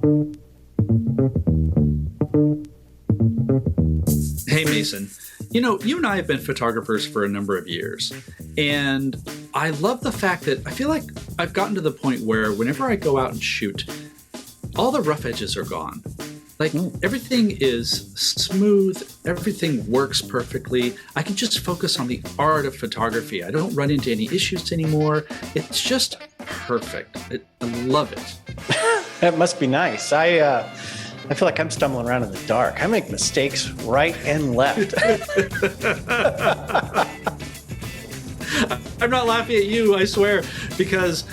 Hey, Mason. You and I have been photographers for a number of years, and I love the fact that I feel like I've gotten to the point where whenever I go out and shoot, all the rough edges are gone. Like, everything is smooth, everything works perfectly. I can just focus on the art of photography. I don't run into any issues anymore. It's just perfect. I love it. That must be nice. I feel like I'm stumbling around in the dark. I make mistakes right and left. I'm not laughing at you, I swear, because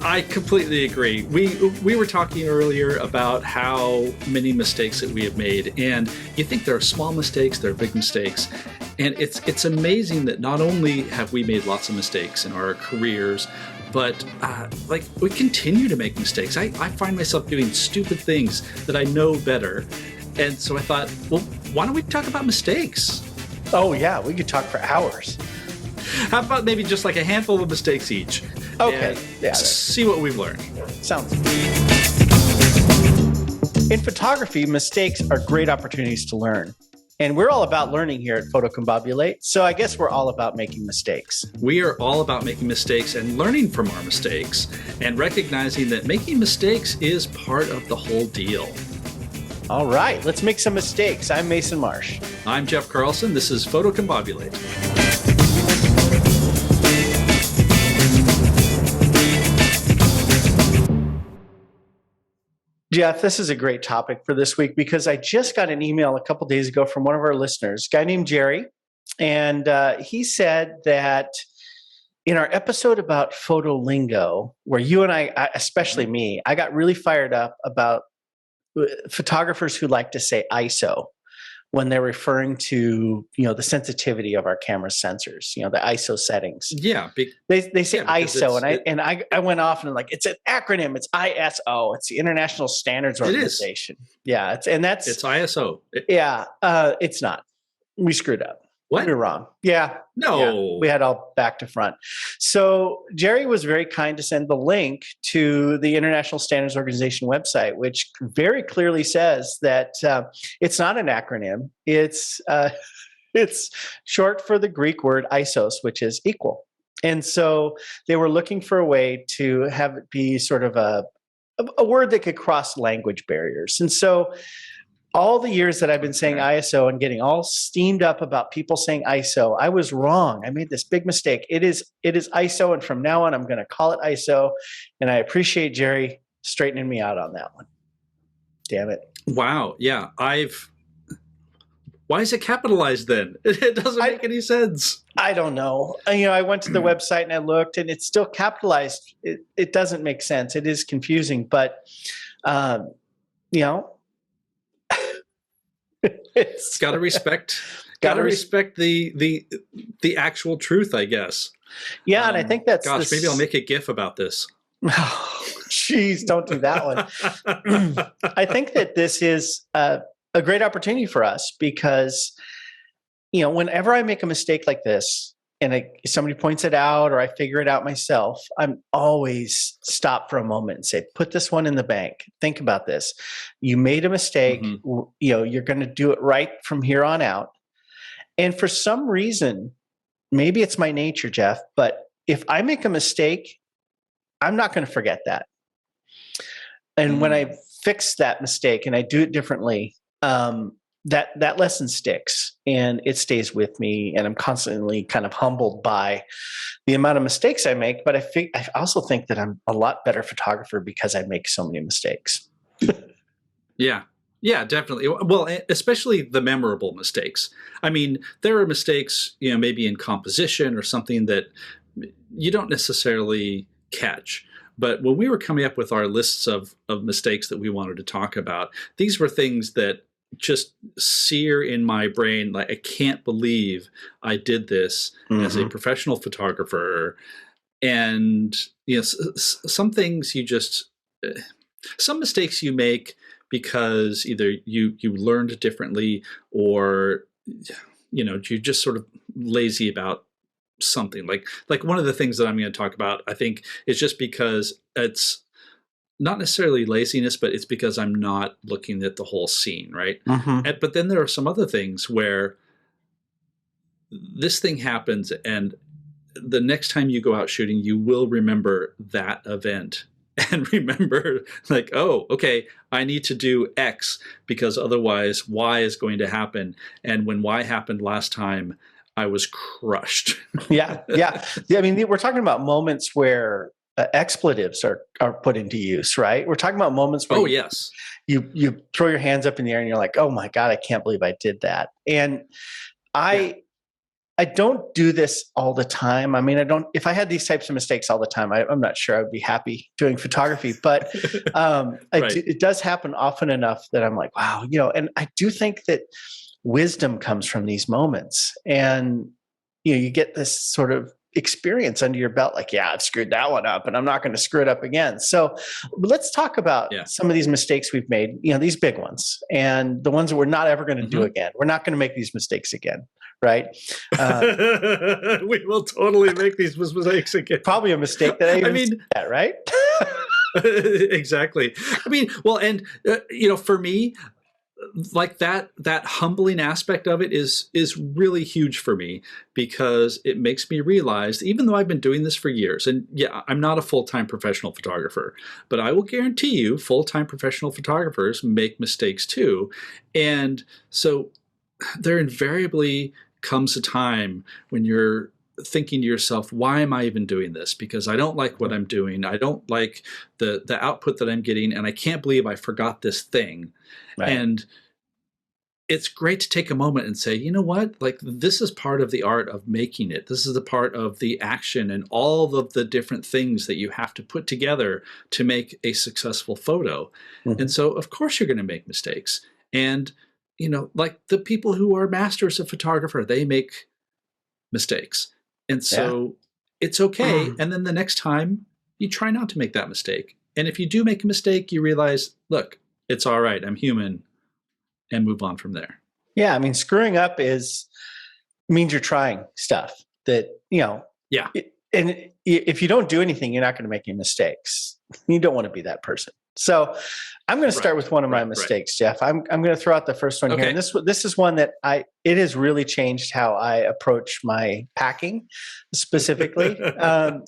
I completely agree. We were talking earlier about how many mistakes that we have made, and you think there are small mistakes, there are big mistakes, and it's amazing that not only have we made lots of mistakes in our careers, but we continue to make mistakes. I find myself doing stupid things that I know better, and so I thought, well, why don't we talk about mistakes? Oh yeah, we could talk for hours. How about maybe just like a handful of mistakes each? Okay. Yeah. See what we've learned. Sounds good. In photography, mistakes are great opportunities to learn. And we're all about learning here at Photocombobulate, so I guess we're all about making mistakes. We are all about making mistakes and learning from our mistakes and recognizing that making mistakes is part of the whole deal. All right, let's make some mistakes. I'm Mason Marsh. I'm Jeff Carlson. This is Photocombobulate. Jeff, this is a great topic for this week because I just got an email a couple days ago from one of our listeners, a guy named Jerry, and he said that in our episode about photo lingo, where you and I, especially me, I got really fired up about photographers who like to say ISO when they're referring to, the sensitivity of our camera sensors, the ISO settings. Yeah. They say ISO, and I went off and it's an acronym. It's ISO. It's the International Standards Organization. Yeah, it's ISO. It's not. We screwed up. What? We were wrong. Yeah. No. Yeah, we had all back to front. So Jerry was very kind to send the link to the International Standards Organization website, which very clearly says that it's not an acronym. It's short for the Greek word isos, which is equal. And so they were looking for a way to have it be sort of a word that could cross language barriers. And so all the years that I've been saying ISO and getting all steamed up about people saying ISO, I was wrong. I made this big mistake. It is ISO, and from now on, I'm going to call it ISO. And I appreciate Jerry straightening me out on that one. Damn it. Wow. Yeah. Why is it capitalized then? It doesn't make any sense. I don't know. I went to the website and I looked, and it's still capitalized. It doesn't make sense. It is confusing, but it's got to respect the actual truth, I guess. Yeah, and I think that's maybe I'll make a GIF about this. Oh, jeez, don't do that one. I think that this is a great opportunity for us because, whenever I make a mistake like this, and somebody points it out or I figure it out myself, I'm always stop for a moment and say, put this one in the bank. Think about this. You made a mistake. Mm-hmm. You're going to do it right from here on out. And for some reason, maybe it's my nature, Jeff, but if I make a mistake, I'm not going to forget that. And when I fix that mistake and I do it differently, that lesson sticks and it stays with me, and I'm constantly kind of humbled by the amount of mistakes I make. But I also think that I'm a lot better photographer because I make so many mistakes. Yeah, definitely. Well, especially the memorable mistakes. I mean, there are mistakes, maybe in composition or something that you don't necessarily catch. But when we were coming up with our lists of mistakes that we wanted to talk about, these were things that just sear in my brain. Like, I can't believe I did this as a professional photographer. And, some things some mistakes you make because either you learned differently or, you're just sort of lazy about something. Like one of the things that I'm going to talk about, I think, is just because it's not necessarily laziness, but it's because I'm not looking at the whole scene, right? Mm-hmm. But then there are some other things where this thing happens, and the next time you go out shooting, you will remember that event and remember, like, oh, okay, I need to do X because otherwise Y is going to happen. And when Y happened last time, I was crushed. Yeah. I mean, we're talking about moments where expletives are put into use, right? We're talking about moments where Yes. You throw your hands up in the air and you're like, oh my God, I can't believe I did that. And I don't do this all the time. I mean, if I had these types of mistakes all the time, I'm not sure I would be happy doing photography, but Right. it does happen often enough that I'm like, wow, and I do think that wisdom comes from these moments, and you get this sort of experience under your belt, like, yeah, I've screwed that one up and I'm not going to screw it up again. So let's talk about some of these mistakes we've made, these big ones and the ones that we're not ever going to do again. We're not going to make these mistakes again, right? We will totally make these mistakes again. Probably a mistake that I mean, that, right? Exactly. I mean, well, and for me, like that humbling aspect of it is really huge for me, because it makes me realize, even though I've been doing this for years, and I'm not a full-time professional photographer, but I will guarantee you full-time professional photographers make mistakes too. And so there invariably comes a time when you're thinking to yourself, why am I even doing this? Because I don't like what I'm doing. I don't like the output that I'm getting, and I can't believe I forgot this thing. Right. And it's great to take a moment and say, you know what, like, this is part of the art of making it. This is the part of the action and all of the different things that you have to put together to make a successful photo. Mm-hmm. And so, of course, you're going to make mistakes. And, like the people who are masters of photographer, they make mistakes. And so it's okay. And then the next time, you try not to make that mistake. And if you do make a mistake, you realize, look, it's all right. I'm human, and move on from there. Yeah. I mean, screwing up means you're trying stuff that, and if you don't do anything, you're not going to make any mistakes. You don't want to be that person. So I'm going to start with one of my mistakes, Jeff. I'm going to throw out the first one here. And this is one that it has really changed how I approach my packing, specifically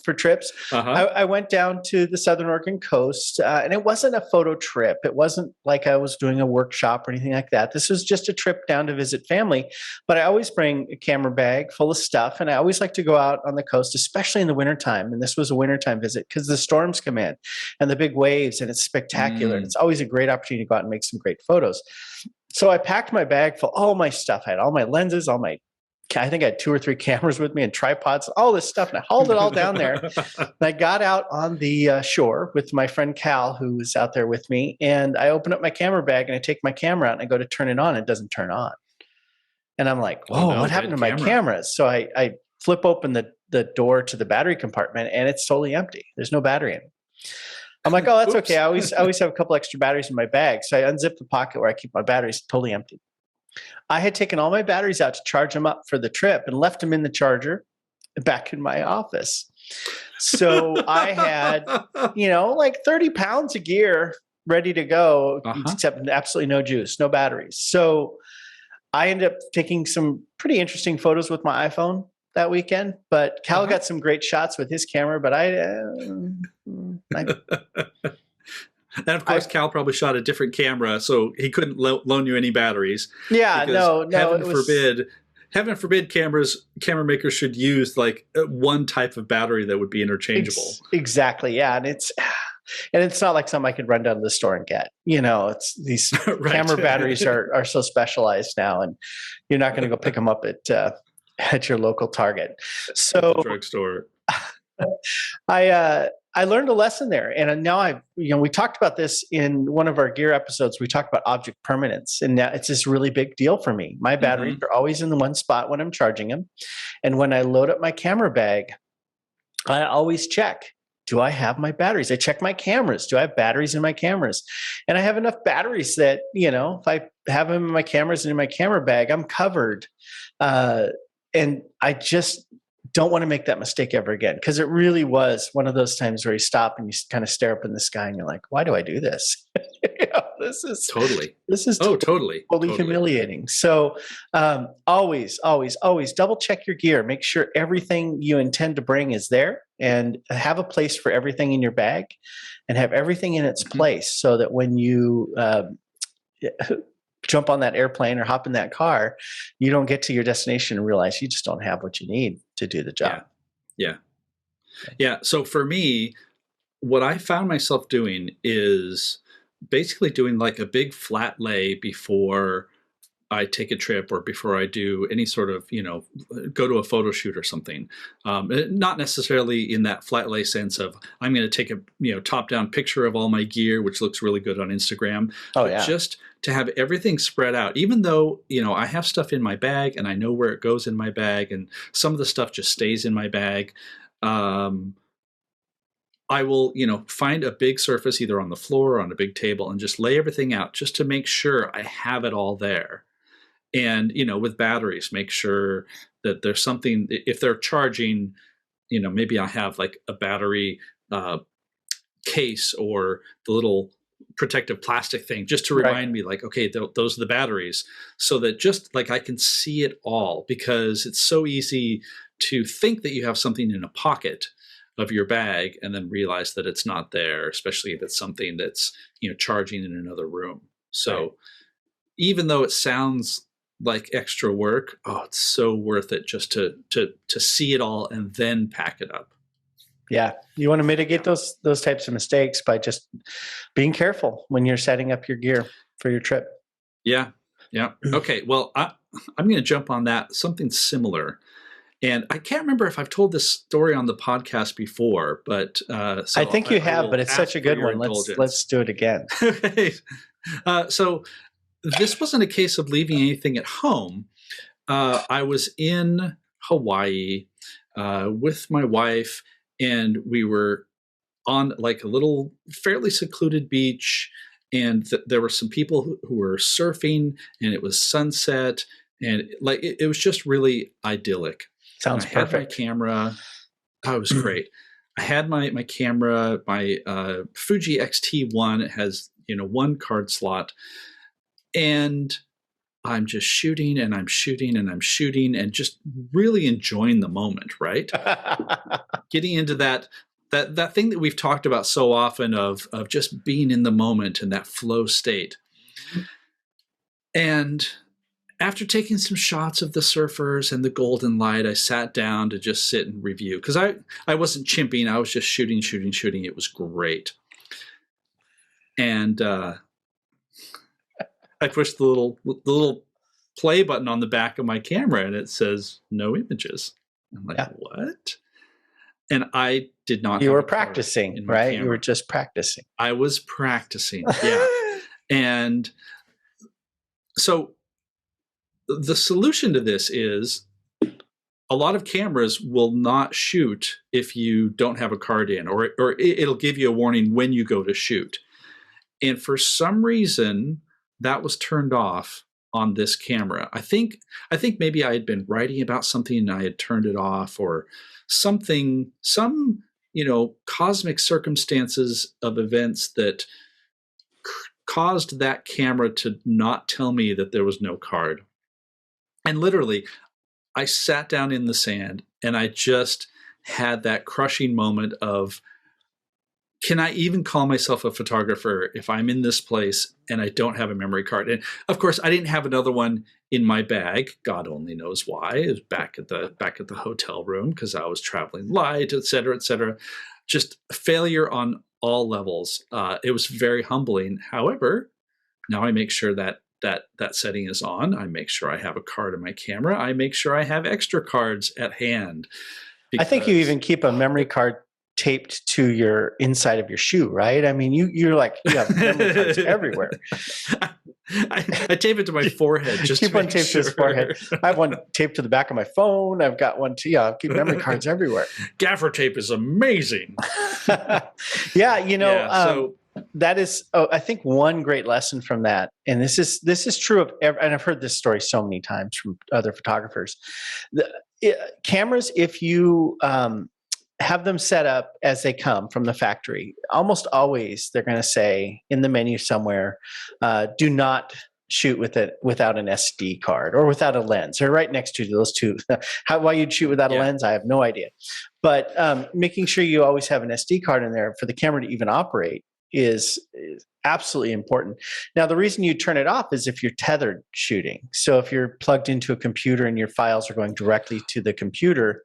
for trips. I went down to the Southern Oregon coast, and it wasn't a photo trip. It wasn't like I was doing a workshop or anything like that. This was just a trip down to visit family. But I always bring a camera bag full of stuff, and I always like to go out on the coast, especially in the wintertime. And this was a wintertime visit because the storms come in and the big waves, and it's spectacular. And it's always a great opportunity to go out and make some great photos. So I packed my bag full, all my stuff. I had all my lenses, I think I had 2 or 3 cameras with me and tripods, all this stuff. And I hauled it all down there. And I got out on the shore with my friend Cal, who was out there with me. And I open up my camera bag and I take my camera out and I go to turn it on. It doesn't turn on. And I'm like, whoa, what happened to my cameras? So I flip open the door to the battery compartment and it's totally empty. There's no battery in it. I'm like, oh, that's okay. I always have a couple extra batteries in my bag. So I unzip the pocket where I keep my batteries, totally empty. I had taken all my batteries out to charge them up for the trip and left them in the charger back in my office. So I had, like 30 pounds of gear ready to go, except absolutely no juice, no batteries. So I ended up taking some pretty interesting photos with my iPhone that weekend, but Cal got some great shots with his camera, but and of course, Cal probably shot a different camera, so he couldn't loan you any batteries. Yeah, no. Heaven forbid camera makers should use like one type of battery that would be interchangeable. Exactly. Yeah. And it's not like something I could run down to the store and get, it's these camera batteries are so specialized now, and you're not going to go pick them up at your local Target. So drugstore. I learned a lesson there, and now we talked about this in one of our gear episodes. We talked about object permanence, and now it's this really big deal for me. My batteries are always in the one spot when I'm charging them, and when I load up my camera bag, I always check: do I have my batteries? I check my cameras. Do I have batteries in my cameras? And I have enough batteries that if I have them in my cameras and in my camera bag, I'm covered. And I just don't want to make that mistake ever again, because it really was one of those times where you stop and you kind of stare up in the sky and you're like, why do I do this? This is Totally. totally humiliating. So always double check your gear. Make sure everything you intend to bring is there, and have a place for everything in your bag, and have everything in its place, so that when you jump on that airplane or hop in that car, you don't get to your destination and realize you just don't have what you need to do the job. Yeah. So for me, what I found myself doing is basically doing like a big flat lay before I take a trip, or before I do any sort of, go to a photo shoot or something. Not necessarily in that flat lay sense of I'm going to take a top down picture of all my gear, which looks really good on Instagram. Just to have everything spread out, even though I have stuff in my bag and I know where it goes in my bag, and some of the stuff just stays in my bag. I will, find a big surface either on the floor or on a big table and just lay everything out just to make sure I have it all there. And, with batteries, make sure that there's something, if they're charging, maybe I have like a battery case or the little protective plastic thing just to remind me like, okay, those are the batteries, so that just like I can see it all, because it's so easy to think that you have something in a pocket of your bag and then realize that it's not there, especially if it's something that's, charging in another room. So even though it sounds like extra work, it's so worth it just to see it all and then pack it up. Yeah. You want to mitigate those types of mistakes by just being careful when you're setting up your gear for your trip. Yeah. Okay. Well, I'm going to jump on that, something similar. And I can't remember if I've told this story on the podcast before, but so I think you have, but it's such a good one. Let's do it again. Okay. So this wasn't a case of leaving anything at home. I was in Hawaii with my wife, and we were on like a little fairly secluded beach, and there were some people who were surfing, and it was sunset, and like it was just really idyllic. Sounds perfect. I had my camera. Oh, it was great. I had my camera, my Fuji X-T1. It has one card slot, and I'm just shooting and I'm shooting and I'm shooting and just really enjoying the moment, right? Getting into that thing that we've talked about so often of just being in the moment and that flow state. And after taking some shots of the surfers and the golden light, I sat down to just sit and review, because I wasn't chimping. I was just shooting. It was great. And I pushed the little play button on the back of my camera, and it says no images. I'm like, what? And I did not. You were practicing, right? Camera. You were just practicing. I was practicing, yeah. And so the solution to this is a lot of cameras will not shoot if you don't have a card in, or it'll give you a warning when you go to shoot. And for some reason, that was turned off on this camera. I think maybe I had been writing about something and I had turned it off, or something, some cosmic circumstances of events that caused that camera to not tell me that there was no card. And literally, I sat down in the sand and I just had that crushing moment of, can I even call myself a photographer if I'm in this place and I don't have a memory card? And of course, I didn't have another one in my bag. God only knows why. It was back at the hotel room because I was traveling light, et cetera, et cetera. Just a failure on all levels. It was very humbling. However, now I make sure that setting is on. I make sure I have a card in my camera. I make sure I have extra cards at hand. I think you even keep a memory card taped to your inside of your shoe, right? I mean, you have memory cards everywhere. I tape it to my forehead. Just keep one taped to his forehead. I have one taped to the back of my phone. I've got one too. Yeah, I keep memory cards everywhere. Gaffer tape is amazing. Yeah, that is, I think, one great lesson from that, and this is true of, and I've heard this story so many times from other photographers. Cameras, if you have them set up as they come from the factory, almost always they're going to say in the menu somewhere, do not shoot with it without an SD card or without a lens. They're right next to those two. Why you'd shoot without a lens, I have no idea. But making sure you always have an SD card in there for the camera to even operate is absolutely important. Now, the reason you turn it off is if you're tethered shooting. So if you're plugged into a computer and your files are going directly to the computer,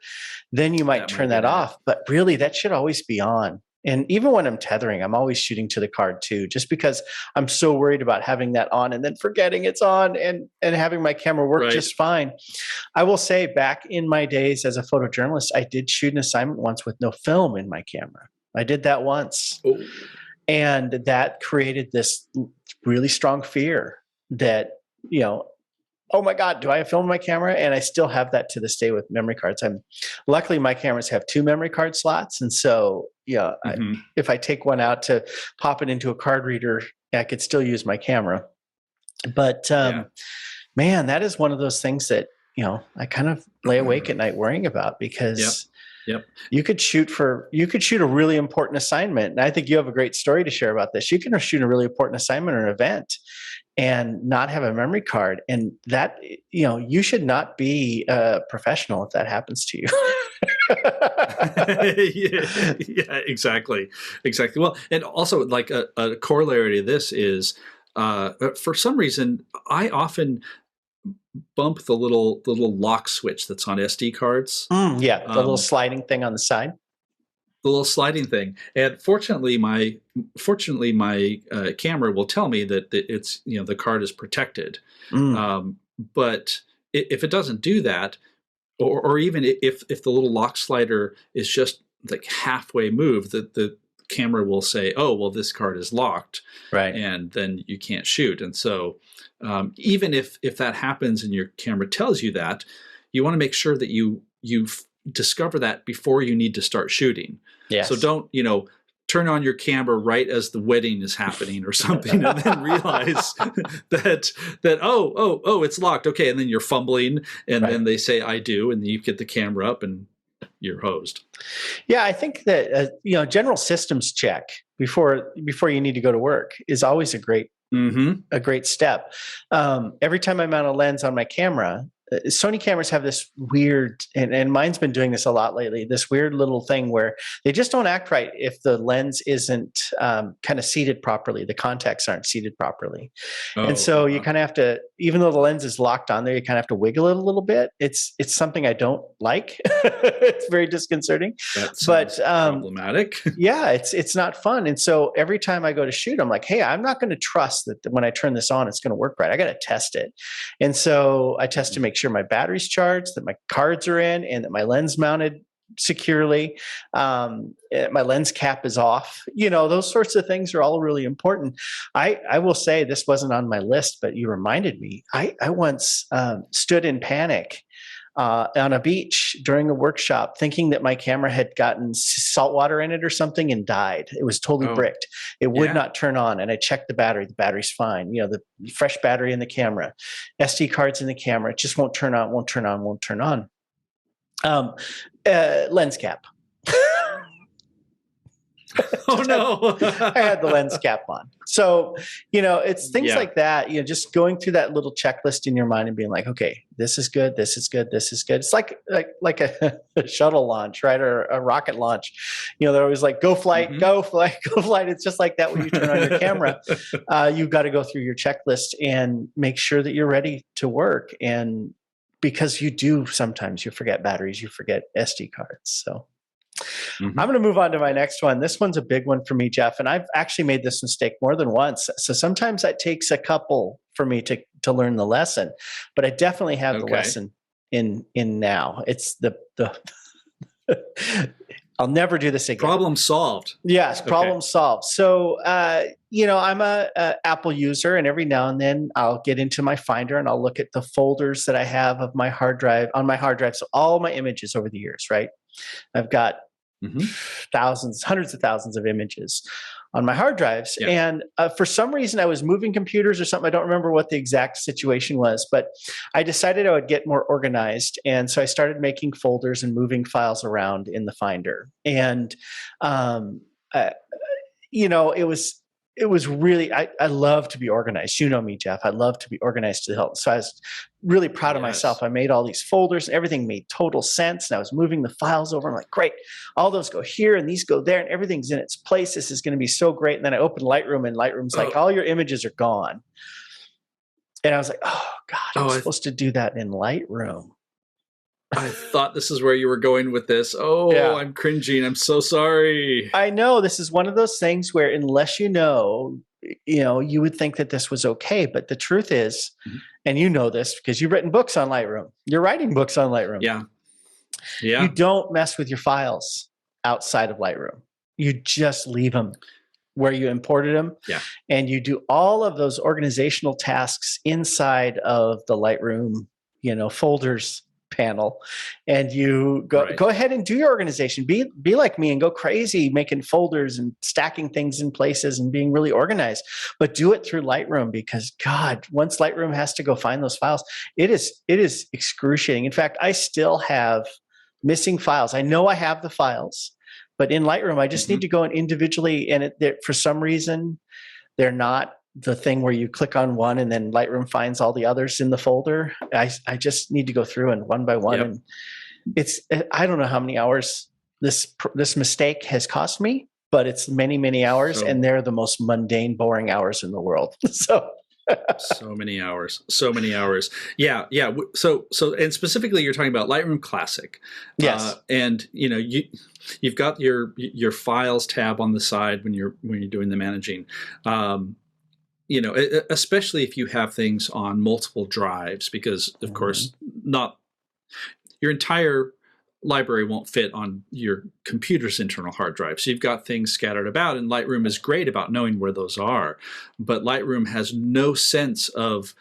then you might turn that off. But really, that should always be on. And even when I'm tethering, I'm always shooting to the card too, just because I'm so worried about having that on and then forgetting it's on and having my camera work just fine. I will say, back in my days as a photojournalist, I did shoot an assignment once with no film in my camera. I did that once. Oh. And that created this really strong fear that, oh my God, do I have film in my camera? And I still have that to this day with memory cards. Luckily, my cameras have 2 memory card slots. And so, if I take one out to pop it into a card reader, I could still use my camera. But man, that is one of those things that, I kind of lay awake at night worrying about, because you could shoot a really important assignment. And I think you have a great story to share about this. You can shoot a really important assignment or an event and not have a memory card. And that, you should not be a professional if that happens to you. yeah, exactly. Well, and also, like, a corollary to this is, for some reason, I often bump the little lock switch that's on SD cards. The little sliding thing on the side. The little sliding thing. And fortunately, my camera will tell me that it's, the card is protected. But if it doesn't do that, or even if the little lock slider is just like halfway moved, the camera will say, oh, well, this card is locked. Right. And then you can't shoot. And so even if that happens and your camera tells you that, you want to make sure that you discover that before you need to start shooting. Yes. So don't, turn on your camera right as the wedding is happening or something, and then realize that oh, it's locked. Okay. And then you're fumbling, and then they say, I do. And then you get the camera up and you're hosed. Yeah. I think that, general systems check before you need to go to work is always a great step. Every time I mount a lens on my camera, Sony cameras have this weird, and mine's been doing this a lot lately, this weird little thing where they just don't act right if the lens isn't kind of seated properly. The contacts aren't seated properly. And so you kind of have to, even though the lens is locked on there, you kind of have to wiggle it a little bit. It's something I don't like. It's very disconcerting. But problematic. Yeah, it's not fun. And so every time I go to shoot, I'm like, hey, I'm not going to trust that when I turn this on, it's going to work right. I got to test it. And so I test to make sure my battery's charged, that my cards are in, and that my lens mounted securely. My lens cap is off. Those sorts of things are all really important. I will say, this wasn't on my list, but you reminded me. I once stood in panic on a beach during a workshop, thinking that my camera had gotten salt water in it or something and died. It was totally bricked. It would not turn on. And I checked the battery. The battery's fine. The fresh battery in the camera, SD cards in the camera. It just won't turn on, won't turn on, won't turn on. Lens cap. Oh no. I had the lens cap on. So, it's things like that, just going through that little checklist in your mind and being like, okay, this is good. This is good. This is good. It's like a shuttle launch, right? Or a rocket launch. They're always like, go flight, go flight, go flight. It's just like that when you turn on your camera. You've got to go through your checklist and make sure that you're ready to work. And because sometimes you forget batteries, you forget SD cards. So I'm going to move on to my next one. This one's a big one for me, Jeff, and I've actually made this mistake more than once. So sometimes that takes a couple for me to learn the lesson, but I definitely have the lesson in now. It's the I'll never do this again. Problem solved. Yes, problem solved. So, I'm a Apple user, and every now and then I'll get into my Finder and I'll look at the folders that I have of my hard drive on my hard drive. So all my images over the years, right? I've got thousands, hundreds of thousands of images on my hard drives. Yeah. And for some reason, I was moving computers or something. I don't remember what the exact situation was, but I decided I would get more organized. And so I started making folders and moving files around in the Finder. And, it was really, I love to be organized. You know me, Jeff. I love to be organized to the hilt. So I was really proud of myself. I made all these folders and everything made total sense. And I was moving the files over. I'm like, great, all those go here and these go there and everything's in its place. This is going to be so great. And then I opened Lightroom and Lightroom's like, all your images are gone. And I was like, oh God, I'm supposed to do that in Lightroom. I thought this is where you were going with this. Oh, yeah. I'm cringing. I'm so sorry. I know this is one of those things where unless you would think that this was okay. But the truth is, and you know this because you've written books on Lightroom. You're writing books on Lightroom. Yeah. Yeah. You don't mess with your files outside of Lightroom. You just leave them where you imported them. Yeah. And you do all of those organizational tasks inside of the Lightroom, folders panel, and you go ahead and do your organization. Be like me and go crazy making folders and stacking things in places and being really organized, but do it through Lightroom because God, once Lightroom has to go find those files, it is excruciating. In fact, I still have missing files. I know I have the files, but in Lightroom, I just need to go and individually, and for some reason, they're not the thing where you click on one and then Lightroom finds all the others in the folder. I just need to go through and one by one. And I don't know how many hours this mistake has cost me, but it's many, many hours, and they're the most mundane, boring hours in the world. So many hours. Yeah. So, and specifically you're talking about Lightroom Classic. Yes. And you've got your files tab on the side when you're doing the managing. Especially if you have things on multiple drives, because of course not your entire library won't fit on your computer's internal hard drive. So you've got things scattered about, and Lightroom is great about knowing where those are. But Lightroom has no sense of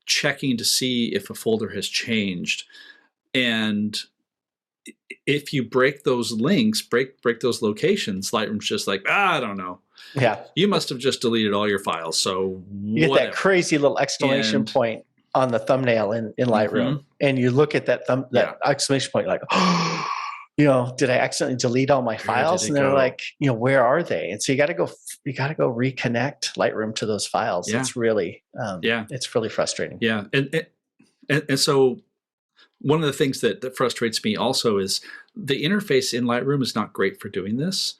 checking to see if a folder has changed. And if you break those links, break those locations, Lightroom's just like, I don't know. Yeah. You must have just deleted all your files. So you get that crazy little exclamation point on the thumbnail in Lightroom. And you look at that exclamation point, like, did I accidentally delete all my files? And they're like, where are they? And so you got to go reconnect Lightroom to those files. Yeah. It's really, it's really frustrating. Yeah. And so one of the things that frustrates me also is the interface in Lightroom is not great for doing this.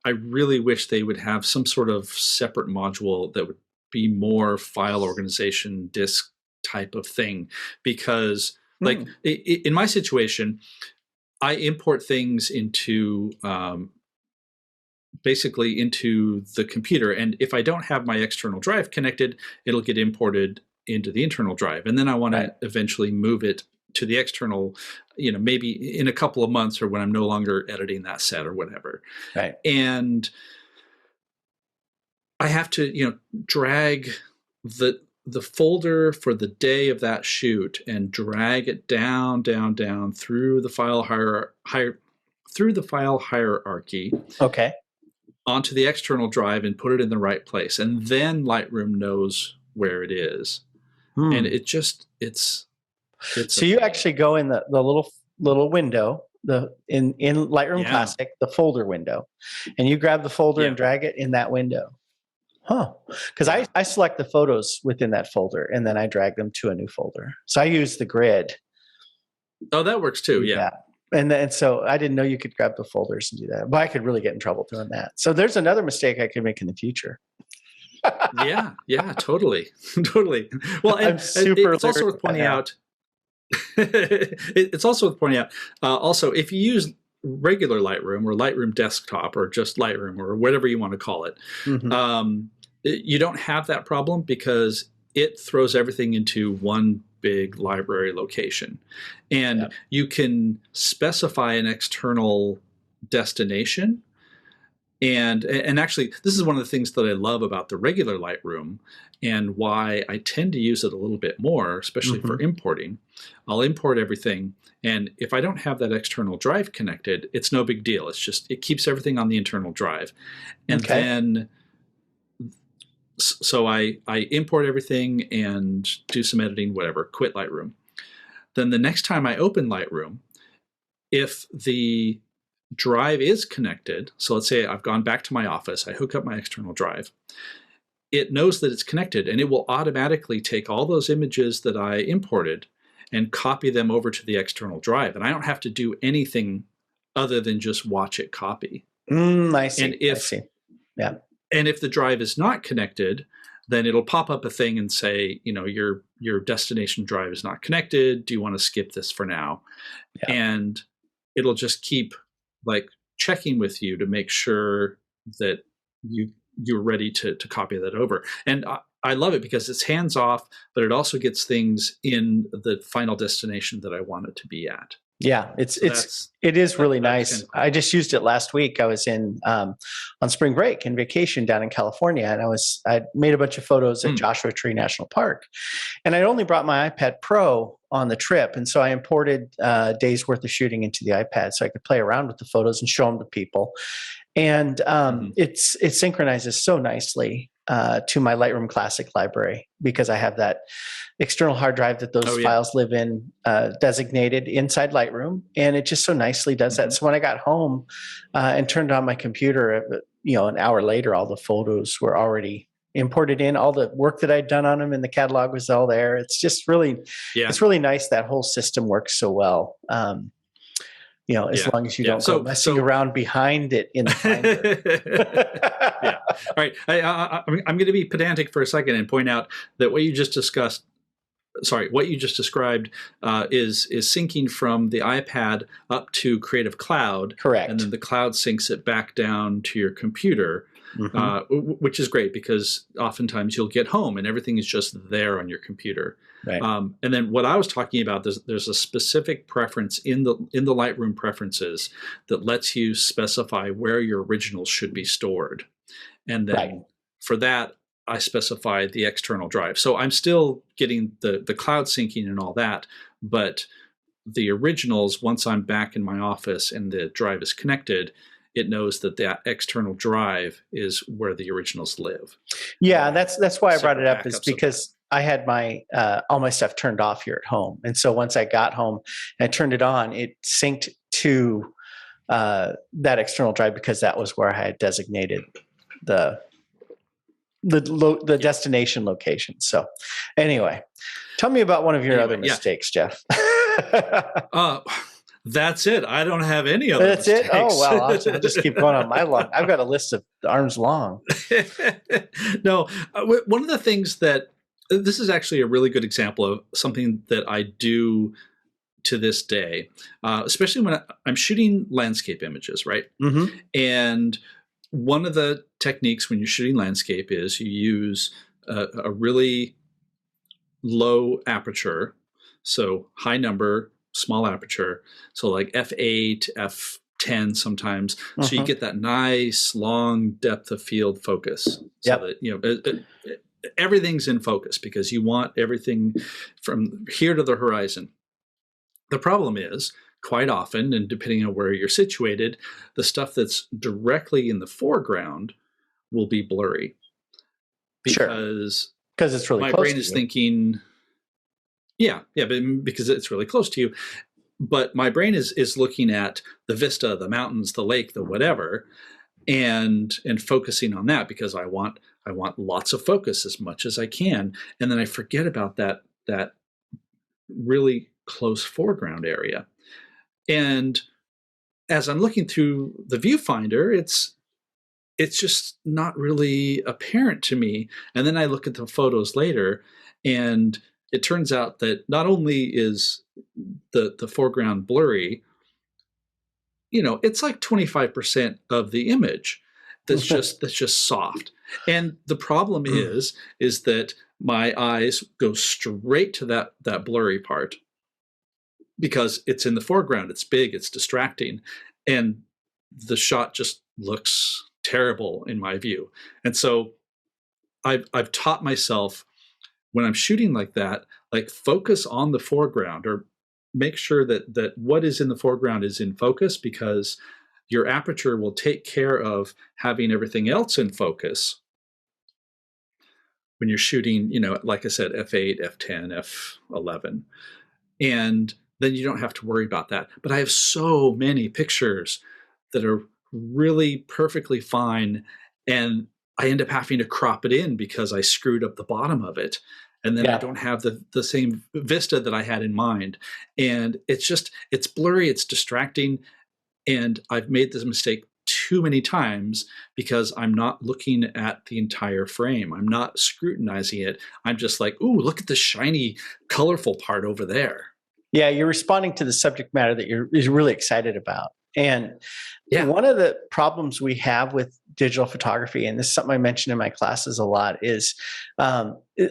I really wish they would have some sort of separate module that would be more file organization disk type of thing, because in my situation, I import things into basically into the computer. And if I don't have my external drive connected, it'll get imported into the internal drive. And then I want to eventually move it to the external, maybe in a couple of months or when I'm no longer editing that set or whatever. Right. And I have to, drag the folder for the day of that shoot and drag it down through the file hierarchy. Okay. Onto the external drive and put it in the right place. And then Lightroom knows where it is. And it's so you actually go in the little window, in Lightroom Classic, the folder window, and you grab the folder and drag it in that window. Huh. Because I select the photos within that folder and then I drag them to a new folder. So I use the grid. Oh, that works too. Yeah. And so I didn't know you could grab the folders and do that, but I could really get in trouble doing that. So there's another mistake I could make in the future. Yeah, totally. Well, and it's also worth pointing out. It's also worth pointing out. Also, if you use regular Lightroom or Lightroom Desktop or just Lightroom or whatever you want to call it, you don't have that problem because it throws everything into one big library location, and you can specify an external destination And actually, this is one of the things that I love about the regular Lightroom, and why I tend to use it a little bit more, especially for importing. I'll import everything, and if I don't have that external drive connected, it's no big deal. It's just, it keeps everything on the internal drive. And then, so I import everything and do some editing, whatever, quit Lightroom. Then the next time I open Lightroom, if the drive is connected, so let's say I've gone back to my office, I hook up my external drive, it knows that it's connected, and it will automatically take all those images that I imported and copy them over to the external drive. And I don't have to do anything other than just watch it copy. I see. And if, I see. Yeah. And if the drive is not connected, then it'll pop up a thing and say, you know, your destination drive is not connected. Do you want to skip this for now? Yeah. And it'll just keep like checking with you to make sure that you're ready to copy that over. And I love it because it's hands off, but it also gets things in the final destination that I want it to be at. Yeah, it is really nice. Kind of cool. I just used it last week. I was on spring break and vacation down in California, and I made a bunch of photos at Joshua Tree National Park, and I only brought my iPad Pro on the trip, and so I imported a day's worth of shooting into the iPad so I could play around with the photos and show them to people. And it synchronizes so nicely to my Lightroom Classic library, because I have that external hard drive that those files live in, designated inside Lightroom, and it just so nicely does that. So when I got home and turned on my computer, an hour later, all the photos were already imported in. All the work that I'd done on them in the catalog was all there. It's just really, it's really nice. That whole system works so well. As long as you don't go messing around behind it in the Finder. Yeah. All right. I'm going to be pedantic for a second and point out that what you just described is syncing from the iPad up to Creative Cloud. Correct. And then the cloud syncs it back down to your computer, which is great because oftentimes you'll get home and everything is just there on your computer. Right. And then what I was talking about, there's a specific preference in the Lightroom preferences that lets you specify where your originals should be stored. And then for that, I specify the external drive. So I'm still getting the cloud syncing and all that, but the originals, once I'm back in my office and the drive is connected, it knows that that external drive is where the originals live. Yeah, that's why I brought it up, is because I had my all my stuff turned off here at home. And so once I got home and I turned it on, it synced to that external drive, because that was where I had designated the destination location. So anyway, tell me about one of your other mistakes, Jeff. That's it. I don't have any other That's mistakes. It? Oh, well, I'll just keep going on my long. I've got a list of arms long. No, one of the things that, this is actually a really good example of something that I do to this day, especially when I'm shooting landscape images, right? Mm-hmm. And one of the techniques when you're shooting landscape is you use a really low aperture, so high number, small aperture, so like f8, f10 sometimes, so you get that nice long depth of field focus, so that everything's in focus, because you want everything from here to the horizon. The problem is, quite often, and depending on where you're situated, the stuff that's directly in the foreground will be blurry. Because it's really my close brain is thinking, but because it's really close to you. But my brain is looking at the vista, the mountains, the lake, the whatever, and focusing on that, because I want lots of focus as much as I can. And then I forget about that really close foreground area. And as I'm looking through the viewfinder, it's just not really apparent to me. And then I look at the photos later, and it turns out that not only is the foreground blurry, it's like 25% of the image that's just soft. And the problem is that my eyes go straight to that blurry part, because it's in the foreground, it's big, it's distracting, and the shot just looks terrible in my view. And so I've taught myself, when I'm shooting like that, like focus on the foreground, or make sure that what is in the foreground is in focus, because your aperture will take care of having everything else in focus when you're shooting, like I said, f8, f10, f11. And then you don't have to worry about that. But I have so many pictures that are really perfectly fine, and I end up having to crop it in because I screwed up the bottom of it. And then I don't have the same vista that I had in mind. And it's blurry, it's distracting. And I've made this mistake too many times because I'm not looking at the entire frame. I'm not scrutinizing it. I'm just like, ooh, look at the shiny, colorful part over there. Yeah, you're responding to the subject matter that you're really excited about. And one of the problems we have with digital photography, and this is something I mention in my classes a lot, is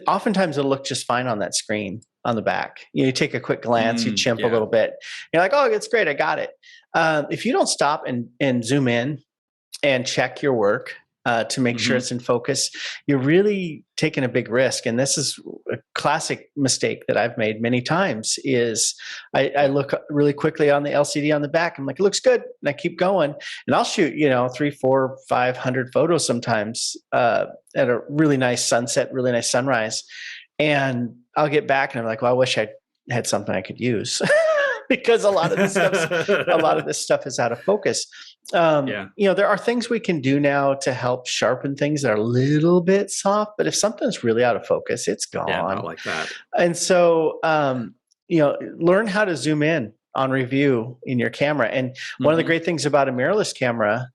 oftentimes it'll look just fine on that screen on the back. You take a quick glance, you chimp a little bit. You're like, oh, it's great, I got it. If you don't stop and zoom in and check your work to make sure it's in focus, you're really taking a big risk. And this is a classic mistake that I've made many times, is I look really quickly on the LCD on the back. I'm like, it looks good. And I keep going, and I'll shoot, 300, 400, 500 photos sometimes at a really nice sunset, really nice sunrise. And I'll get back and I'm like, well, I wish I had something I could use because a lot of this stuff is out of focus. There are things we can do now to help sharpen things that are a little bit soft, but if something's really out of focus, it's gone. Yeah, not like that. And so, learn how to zoom in on review in your camera. And one of the great things about a mirrorless camera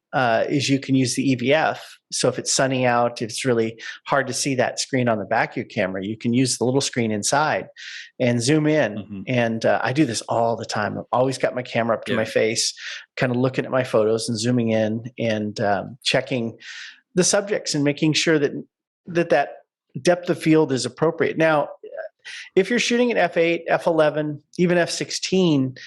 is you can use the EVF. So if it's sunny out, if it's really hard to see that screen on the back of your camera, you can use the little screen inside and zoom in. And I do this all the time. I've always got my camera up to my face, kind of looking at my photos and zooming in and checking the subjects and making sure that depth of field is appropriate. Now, if you're shooting at f8, f11, even f16,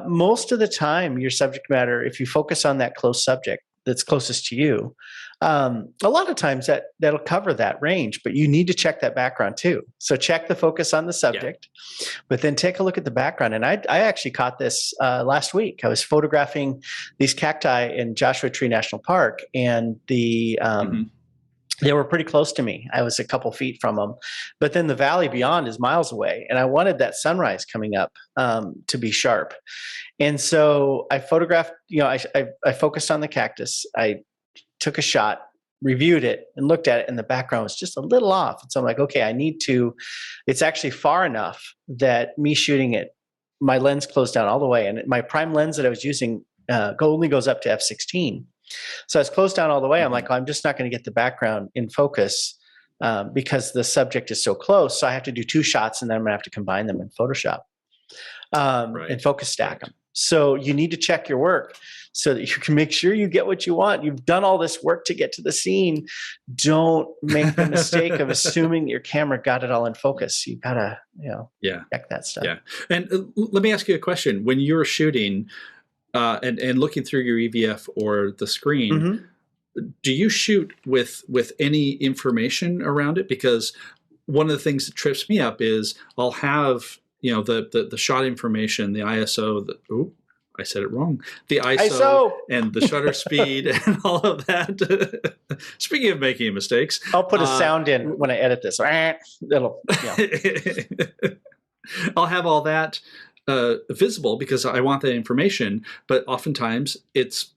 most of the time your subject matter, if you focus on that close subject that's closest to you, a lot of times that'll cover that range, but you need to check that background too. So check the focus on the subject, but then take a look at the background. And I actually caught this last week. I was photographing these cacti in Joshua Tree National Park, and they were pretty close to me. I was a couple feet from them, but then the valley beyond is miles away. And I wanted that sunrise coming up to be sharp. And so I photographed, I focused on the cactus. I took a shot, reviewed it, and looked at it, and the background was just a little off. And so I'm like, okay, it's actually far enough that me shooting it, my lens closed down all the way. And my prime lens that I was using only goes up to f16. So it's closed down all the way. I'm like, I'm just not going to get the background in focus because the subject is so close. So I have to do 2 shots, and then I'm going to have to combine them in Photoshop and focus stack them. So you need to check your work so that you can make sure you get what you want. You've done all this work to get to the scene. Don't make the mistake of assuming your camera got it all in focus. You got to, check that stuff. Yeah. And let me ask you a question. When you're shooting, and looking through your EVF or the screen, do you shoot with any information around it? Because one of the things that trips me up is I'll have the shot information, the ISO. I said it wrong. The ISO and the shutter speed and all of that. Speaking of making mistakes, I'll put a sound in when I edit this. It'll. I'll have all that visible because I want that information, but oftentimes it's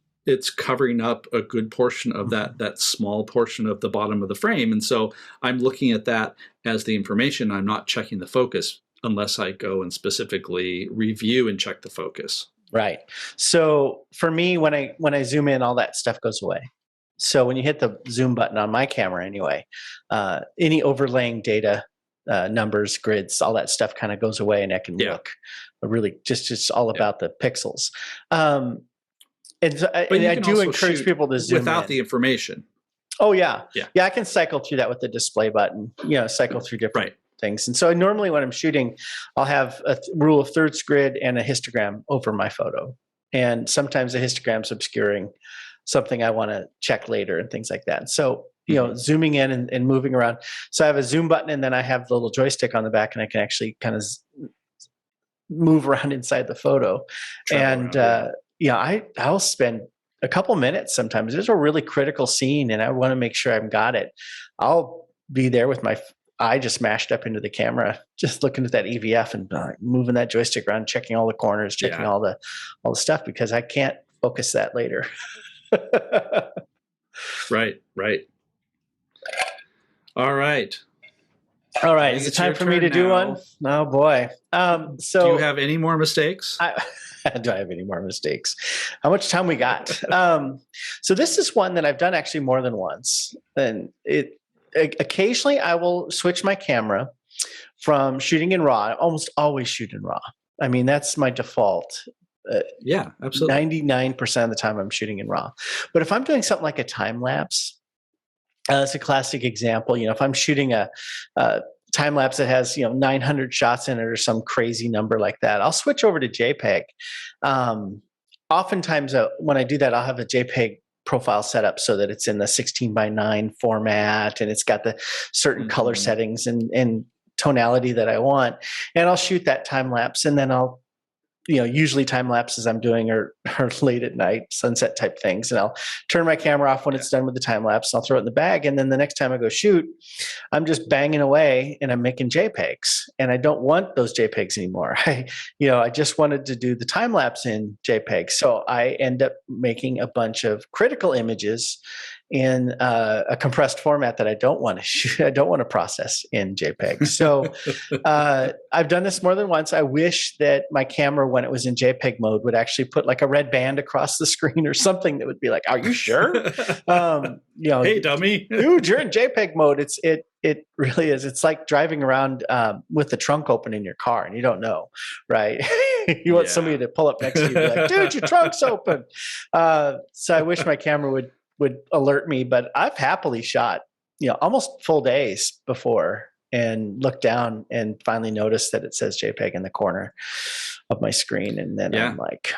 covering up a good portion of that small portion of the bottom of the frame. And so I'm looking at that as the information. I'm not checking the focus unless I go and specifically review and check the focus. Right. So for me, when I zoom in, all that stuff goes away. So when you hit the zoom button on my camera anyway, any overlaying data, numbers, grids, all that stuff kind of goes away, and I can look really just all about the pixels. And I do encourage people to zoom without in. The information. Oh yeah. I can cycle through that with the display button. Cycle through different things. And so normally when I'm shooting, I'll have a rule of thirds grid and a histogram over my photo. And sometimes the histogram's obscuring something I want to check later and things like that. So, zooming in and moving around. So I have a zoom button, and then I have the little joystick on the back, and I can actually kind of move around inside the photo. And I'll spend a couple minutes sometimes. There's a really critical scene and I want to make sure I've got it. I'll be there with my eye just mashed up into the camera, just looking at that EVF and moving that joystick around, checking all the corners, checking all the stuff, because I can't focus that later. Right. All right. Is it time for me to do one? Oh boy. So do you have any more mistakes? Do I have any more mistakes? How much time we got? So this is one that I've done actually more than once. And occasionally I will switch my camera from shooting in RAW. I almost always shoot in RAW. I mean, that's my default. Yeah, absolutely. 99% of the time I'm shooting in RAW. But if I'm doing something like a time lapse, it's a classic example. If I'm shooting a time lapse that has 900 shots in it or some crazy number like that, I'll switch over to JPEG. Oftentimes when I do that, I'll have a JPEG profile set up so that it's in the 16:9 format and it's got the certain color settings and tonality that I want, and I'll shoot that time lapse, and then I'll usually time lapses I'm doing are late at night, sunset type things. And I'll turn my camera off when it's done with the time lapse. I'll throw it in the bag. And then the next time I go shoot, I'm just banging away and I'm making JPEGs, and I don't want those JPEGs anymore. I just wanted to do the time lapse in JPEG. So I end up making a bunch of critical images in a compressed format that I don't want to shoot. I don't want to process in JPEG. So I've done this more than once. I wish that my camera, when it was in JPEG mode, would actually put like a red band across the screen or something that would be like, "Are you sure?" Hey, dummy, dude, you're in JPEG mode. It really is. It's like driving around with the trunk open in your car and you don't know, right? You want somebody to pull up next to you and be like, "Dude, your trunk's open." So I wish my camera would alert me, but I've happily shot, almost full days before and looked down and finally noticed that it says JPEG in the corner of my screen. And then I'm like,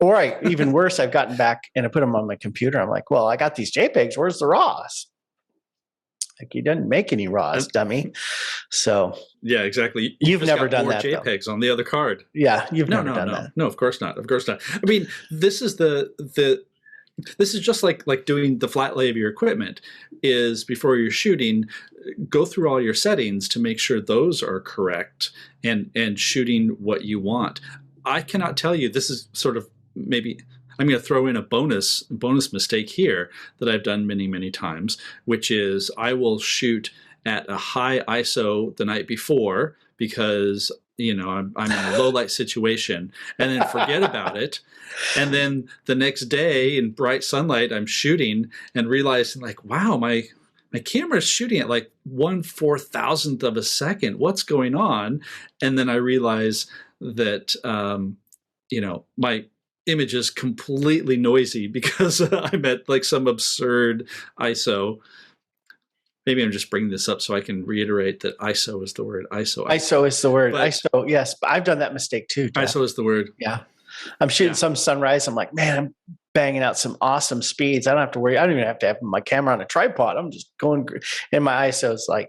or even worse, I've gotten back and I put them on my computer. I'm like, well, I got these JPEGs. Where's the RAWs? Like, you didn't make any RAWs, dummy. So yeah, exactly. You've never done that. JPEGs on the other card. Yeah, you've never done that. No, of course not. Of course not. I mean, this is this is just like doing the flat lay of your equipment. Is before you're shooting, go through all your settings to make sure those are correct and shooting what you want. I cannot tell you, this is sort of, maybe I'm going to throw in a bonus mistake here that I've done many, many times, which is I will shoot at a high ISO the night before because I'm in a low light situation, and then forget about it. And then the next day in bright sunlight, I'm shooting and realizing like, wow, my camera is shooting at like 1/4000th of a second. What's going on? And then I realize that, my image is completely noisy because I'm at like some absurd ISO. Maybe I'm just bringing this up so I can reiterate that ISO is the word. ISO is the word. ISO, yes. I've done that mistake too, Jeff. ISO is the word. Yeah. I'm shooting some sunrise. I'm like, man, I'm banging out some awesome speeds. I don't have to worry. I don't even have to have my camera on a tripod. I'm just going, and my ISO is like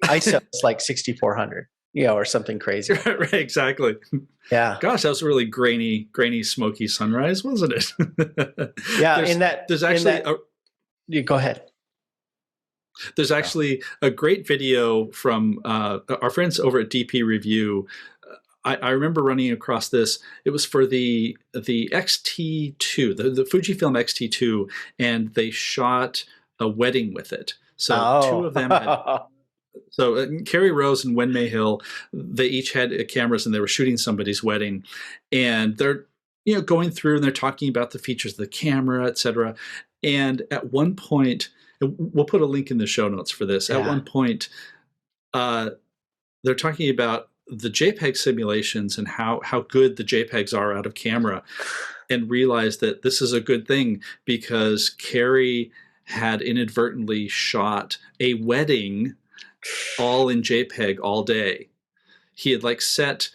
6,400, or something crazy. Right, exactly. Yeah. Gosh, that was a really grainy, smoky sunrise, wasn't it? Yeah. You go ahead. There's actually a great video from our friends over at DP Review. I remember running across this. It was for the XT2, the Fujifilm XT2, and they shot a wedding with it. So two of them had, Carrie Rose and Wen Mei Hill, they each had cameras and they were shooting somebody's wedding. And they're going through and they're talking about the features of the camera, et cetera. And at one point, we'll put a link in the show notes for this. Yeah. At one point, they're talking about the JPEG simulations and how good the JPEGs are out of camera, and realized that this is a good thing because Carrie had inadvertently shot a wedding all in JPEG all day. He had set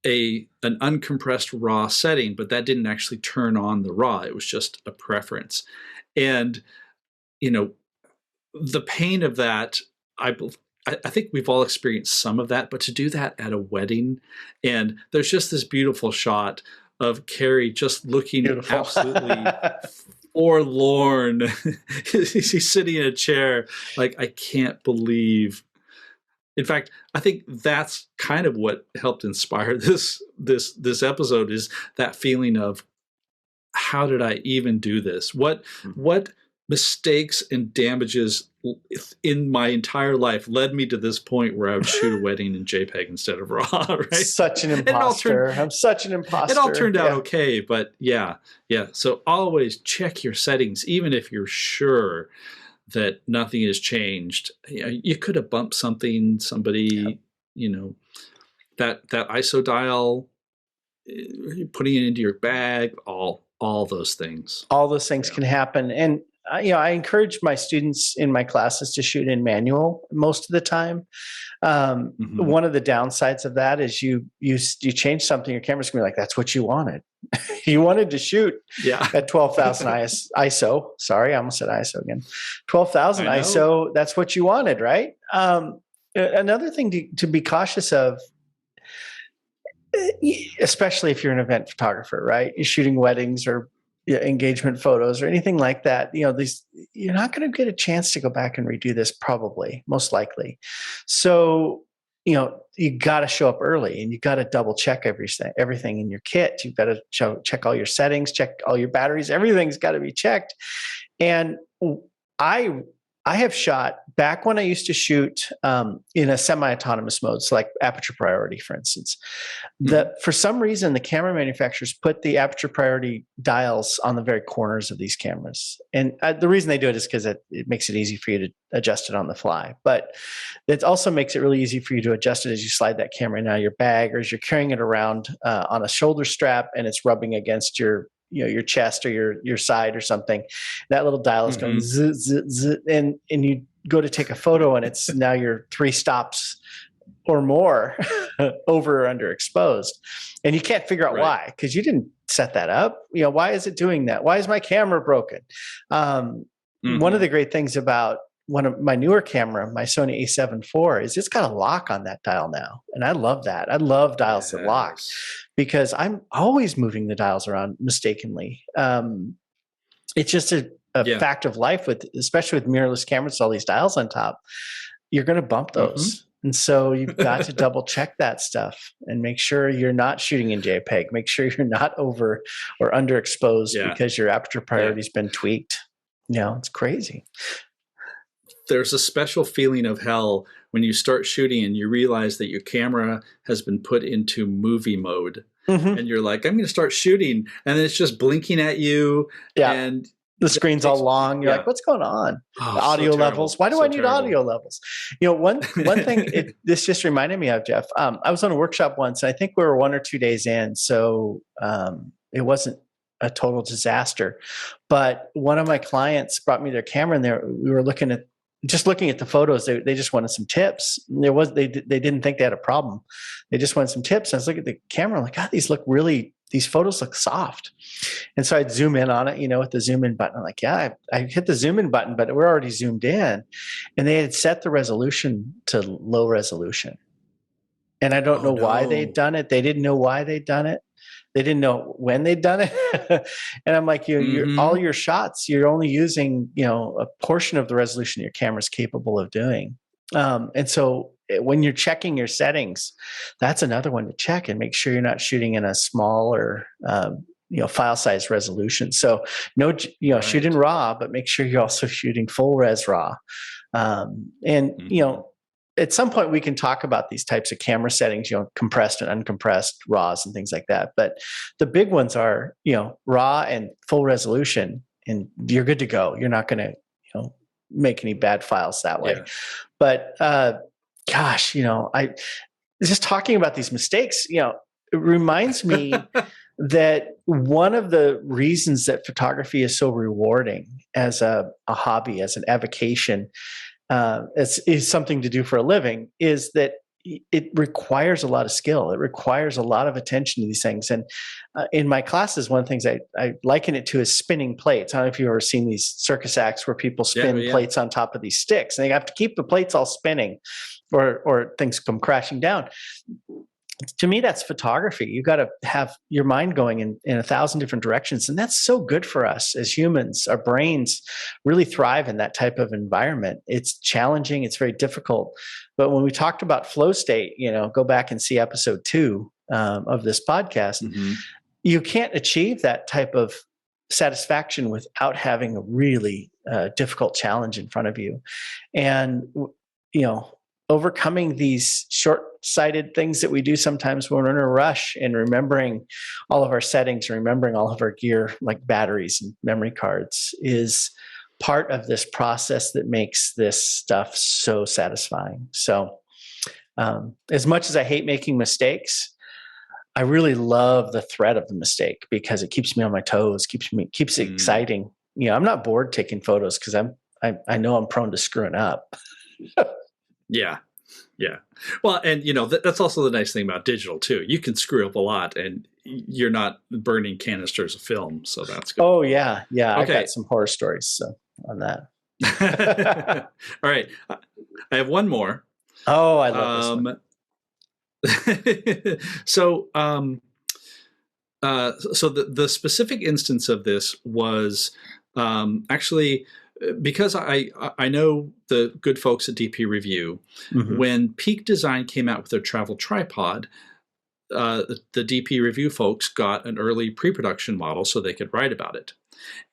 an uncompressed raw setting, but that didn't actually turn on the raw. It was just a preference. And, you know, the pain of that, I think we've all experienced some of that, but to do that at a wedding, and there's just this beautiful shot of Carrie just looking absolutely forlorn. He's sitting in a chair, like, I can't believe. In fact, I think that's kind of what helped inspire this episode, is that feeling of, how did I even do this? What mistakes and damages in my entire life led me to this point where I would shoot a wedding in JPEG instead of RAW, right? Such an imposter. I'm such an imposter. It all turned out okay, but yeah. So always check your settings, even if you're sure that nothing has changed. You could have bumped somebody, that ISO dial, putting it into your bag, all those things. All those things can happen. And I encourage my students in my classes to shoot in manual most of the time. One of the downsides of that is you change something, your camera's gonna be like, that's what you wanted. You wanted to shoot at 12,000 ISO. Sorry, I almost said ISO again. 12,000 ISO, that's what you wanted, right? Another thing to be cautious of, especially if you're an event photographer, right? You're shooting weddings or engagement photos or anything like that. You're not going to get a chance to go back and redo this, probably, most likely. So, you got to show up early, and you got to double check everything in your kit. You've got to check all your settings, check all your batteries. Everything's got to be checked. And I have shot back when I used to shoot in a semi-autonomous mode, so like aperture priority, for instance. For some reason, the camera manufacturers put the aperture priority dials on the very corners of these cameras. And the reason they do it is because it makes it easy for you to adjust it on the fly. But it also makes it really easy for you to adjust it as you slide that camera in out of your bag, or as you're carrying it around on a shoulder strap and it's rubbing against your chest or your side or something. That little dial is going zzz, zzz, zzz, and you go to take a photo, and it's now you're 3 stops or more over or underexposed, and you can't figure out why, because you didn't set that up. Why is it doing that? Why is my camera broken? One of the great things about one of my newer camera, my Sony a7 IV, is it's got a lock on that dial now. And I love that. I love dials that lock, because I'm always moving the dials around mistakenly. It's just a fact of life, especially with mirrorless cameras, all these dials on top, you're going to bump those. And so you've got to double check that stuff and make sure you're not shooting in JPEG. Make sure you're not over or underexposed because your aperture priority's been tweaked. It's crazy. There's a special feeling of hell when you start shooting and you realize that your camera has been put into movie mode, and you're like, I'm going to start shooting, and then it's just blinking at you, and the screen's all long. You're like, what's going on? The audio levels. Why do I need audio levels? One thing this just reminded me of, Jeff. I was on a workshop once, and I think we were 1 or 2 days in, so it wasn't a total disaster. But one of my clients brought me their camera, and we were looking at the photos. They just wanted some tips. They didn't think they had a problem. They just wanted some tips. I was looking at the camera, like, God, these photos look soft. And so I'd zoom in on it, with the zoom in button. I'm like, I hit the zoom in button, but we're already zoomed in. And they had set the resolution to low resolution. And I don't know why they'd done it. They didn't know why they'd done it. They didn't know when they'd done it. And I'm like, all your shots, you're only using, a portion of the resolution your camera's capable of doing. And so when you're checking your settings, that's another one to check and make sure you're not shooting in a smaller, file size resolution. So shoot in RAW, but make sure you're also shooting full res RAW. At some point we can talk about these types of camera settings, compressed and uncompressed RAWs and things like that. But the big ones are, RAW and full resolution, and you're good to go. You're not going to, make any bad files that way. But I just talking about these mistakes, it reminds me that one of the reasons that photography is so rewarding as a hobby, as an avocation, is something to do for a living, is that it requires a lot of skill. It requires a lot of attention to these things. And in my classes, one of the things I liken it to is spinning plates. I don't know if you've ever seen these circus acts where people spin plates on top of these sticks, and they have to keep the plates all spinning or things come crashing down. To me, that's photography. You got to have your mind going in 1,000 different directions. And that's so good for us as humans. Our brains really thrive in that type of environment. It's challenging. It's very difficult. But when we talked about flow state, go back and see episode 2 of this podcast. Mm-hmm. You can't achieve that type of satisfaction without having a really difficult challenge in front of you. And, overcoming these short-sighted things that we do sometimes when we're in a rush, and remembering all of our settings, remembering all of our gear, like batteries and memory cards, is part of this process that makes this stuff so satisfying. So as much as I hate making mistakes, I really love the threat of the mistake because it keeps me on my toes, keeps it exciting. I'm not bored taking photos because I know I'm prone to screwing up. Yeah. Well, and that's also the nice thing about digital too. You can screw up a lot and you're not burning canisters of film. So that's good. Oh yeah. Okay. I've got some horror stories on that. All right. I have one more. Oh, I love this one. So the specific instance of this was actually because I know the good folks at DP Review. Mm-hmm. When Peak Design came out with their travel tripod, the DP Review folks got an early pre-production model so they could write about it.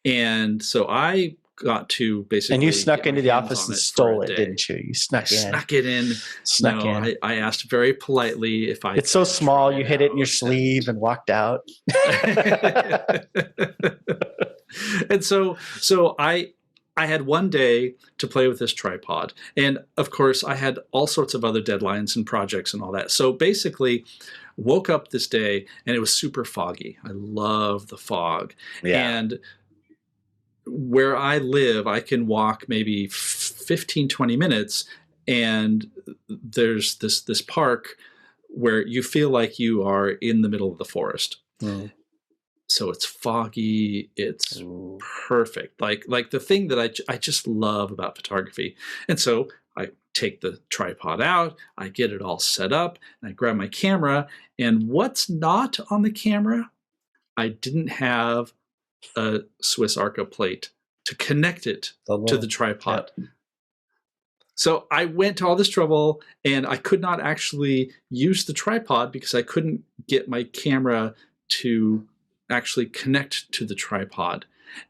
And so I got to basically... And you snuck into the office and stole it, didn't you? You snuck in. Snuck it in. I asked very politely if I... It's so small, you hid it in your sleeve and walked out. And so I had one day to play with this tripod. And of course, I had all sorts of other deadlines and projects and all that. So basically, woke up this day and it was super foggy. I love the fog. Yeah. And where I live, I can walk maybe 15, 20 minutes and there's this park where you feel like you are in the middle of the forest. Mm. So it's foggy. It's perfect. Like the thing that I just love about photography. And so I take the tripod out, I get it all set up, and I grab my camera. And what's not on the camera? I didn't have a Swiss Arca plate to connect it to the tripod. Yep. So I went to all this trouble, and I could not actually use the tripod because I couldn't get my camera to actually connect to the tripod.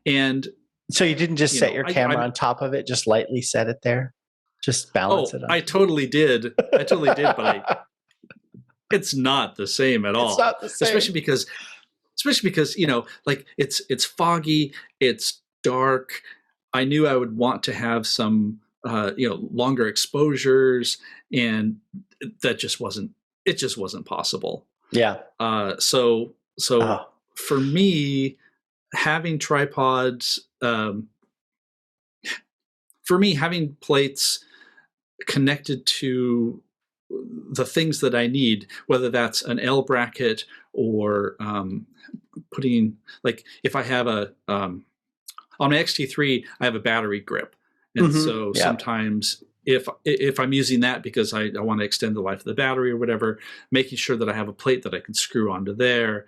And so you didn't just set your camera on top of it, just lightly set it there, just balance it up. I totally did, but it's not the same at all. It's not the same. Especially because it's foggy, it's dark. I knew I would want to have some longer exposures, and that just wasn't possible. Yeah. So for me, having tripods, having plates connected to the things that I need, whether that's an L bracket or putting, like if I have on my XT3, I have a battery grip. And so sometimes if I'm using that because I want to extend the life of the battery or whatever, making sure that I have a plate that I can screw onto there.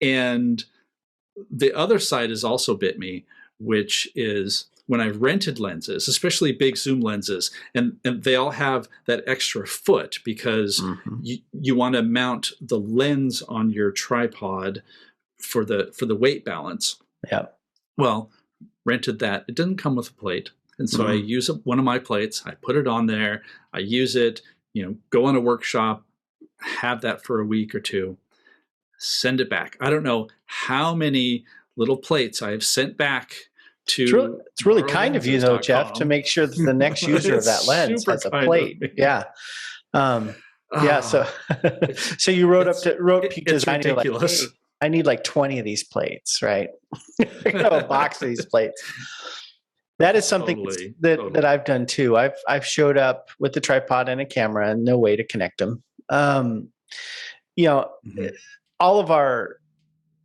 And the other side has also bit me, which is when I've rented lenses, especially big zoom lenses, and they all have that extra foot because you want to mount the lens on your tripod for the weight balance. Yeah. Well, rented that. It doesn't come with a plate. And so I use one of my plates. I put it on there. I use it, go on a workshop, have that for a week or two, send it back. I don't know how many little plates I have sent back to. It's really kind of you, though, Jeff, to make sure that the next user of that lens has a plate. Yeah. So you wrote Peak Design. It's ridiculous. Like, hey, I need like 20 of these plates, right? A box of these plates. That is something that Totally. I've done too. I've showed up with the tripod and a camera and no way to connect them. Um, you know, Mhm. all of our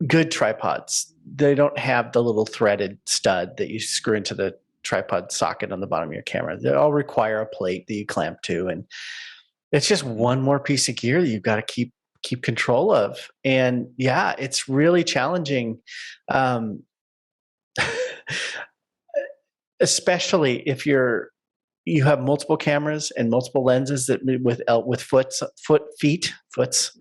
good tripods, they don't have the little threaded stud that you screw into the tripod socket on the bottom of your camera. They all require a plate that you clamp to, and it's just one more piece of gear that you've got to keep control of. And yeah, it's really challenging. Um, especially if you have multiple cameras and multiple lenses that with foots with feet. Foots.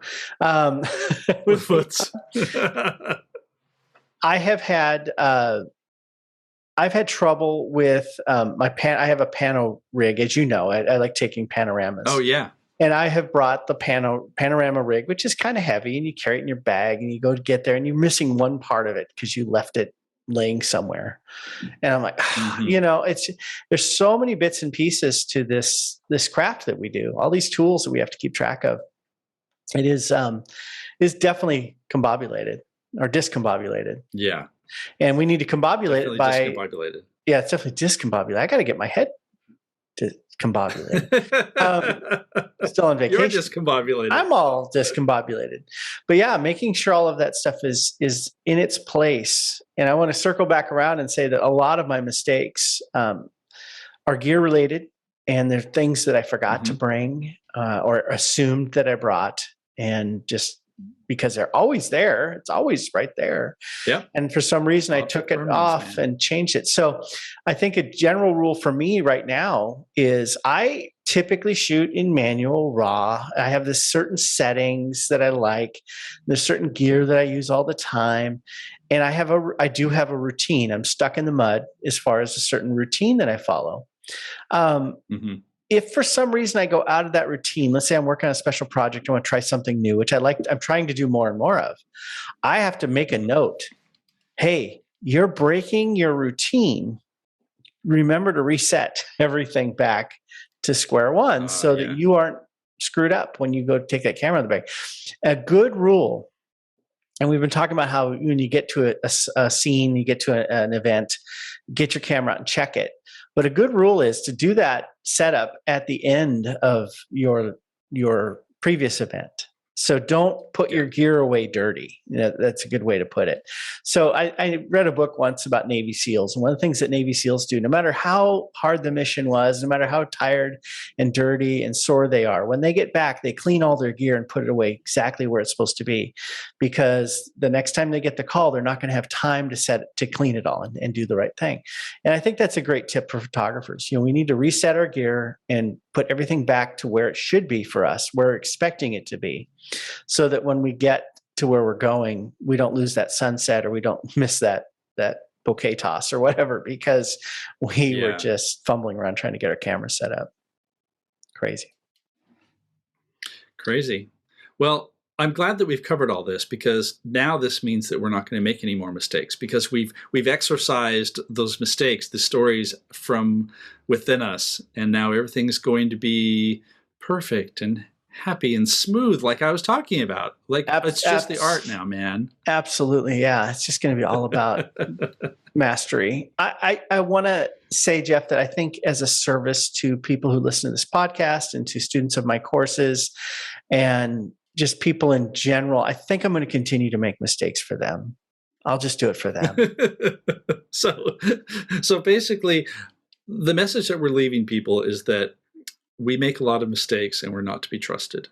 I have had I've had trouble with I have a pano rig, as you know. I like taking panoramas. Oh yeah. And I have brought the panorama rig, which is kind of heavy, and you carry it in your bag, and you go to get there, and you're missing one part of it because you left it laying somewhere. And I'm like, there's so many bits and pieces to this craft that we do, all these tools that we have to keep track of. It is definitely combobulated or discombobulated. Yeah. And we need to combobulate Definitely it by discombobulated. Yeah, it's definitely discombobulated. I got to get my head discombobulated. Still on vacation. You're discombobulated. I'm all discombobulated. But yeah, making sure all of that stuff is in its place. And I want to circle back around and say that a lot of my mistakes are gear related, and they're things that I forgot to bring or assumed that I brought, and just because they're always there, it's always right there. Yeah. And for some reason, I took it off and changed it. So I think a general rule for me right now is I typically shoot in manual raw. I have this certain settings that I like. There's certain gear that I use all the time. And I do have a routine. I'm stuck in the mud as far as a certain routine that I follow. If for some reason I go out of that routine, let's say I'm working on a special project, I want to try something new, which I'm trying to do more and more of, I have to make a note. Hey, you're breaking your routine. Remember to reset everything back to square one so that you aren't screwed up when you go take that camera in the bag. A good rule, and we've been talking about how when you get to a scene, you get to an event, get your camera out and check it. But a good rule is to do that setup at the end of your previous event. So don't put your gear away dirty. That's a good way to put it. So I read a book once about Navy SEALs. And one of the things that Navy SEALs do, no matter how hard the mission was, no matter how tired and dirty and sore they are, when they get back, they clean all their gear and put it away exactly where it's supposed to be. Because the next time they get the call, they're not going to have time to clean it all and do the right thing. And I think that's a great tip for photographers. We need to reset our gear and put everything back to where it should be for us, where we're expecting it to be, so that when we get to where we're going, we don't lose that sunset or we don't miss that bouquet toss or whatever, because we were just fumbling around trying to get our camera set up. Crazy. Well, I'm glad that we've covered all this, because now this means that we're not going to make any more mistakes, because we've exercised those mistakes, the stories from within us, and now everything's going to be perfect and happy and smooth, like I was talking about. Like it's just the art now, man. Absolutely, yeah. It's just going to be all about mastery. I want to say, Jeff, that I think as a service to people who listen to this podcast and to students of my courses and just people in general, I think I'm going to continue to make mistakes for them. I'll just do it for them. So basically, the message that we're leaving people is that we make a lot of mistakes and we're not to be trusted.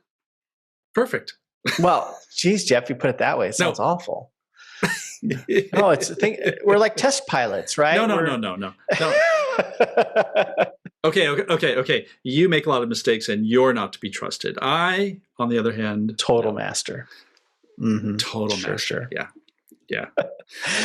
Perfect. Well, geez, Jeff, you put it that way. It sounds awful. No, we're like test pilots, right? No. Okay. You make a lot of mistakes and you're not to be trusted. I, on the other hand, total master. Mm-hmm. Total master. Sure. Yeah.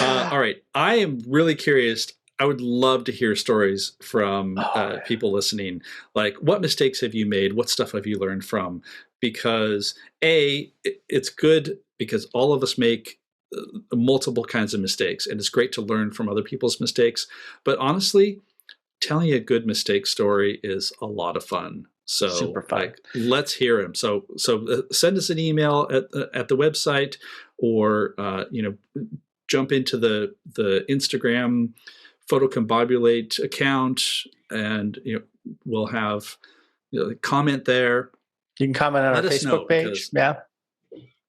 All right. I am really curious. I would love to hear stories from people listening. Like, what mistakes have you made? What stuff have you learned from? Because it's good because all of us make multiple kinds of mistakes, and it's great to learn from other people's mistakes. But honestly, telling a good mistake story is a lot of fun. So super fun. Let's hear them. So send us an email at the website, or jump into the Instagram Photocombobulate account, and we'll have comment there. You can comment on our Facebook page. Yeah.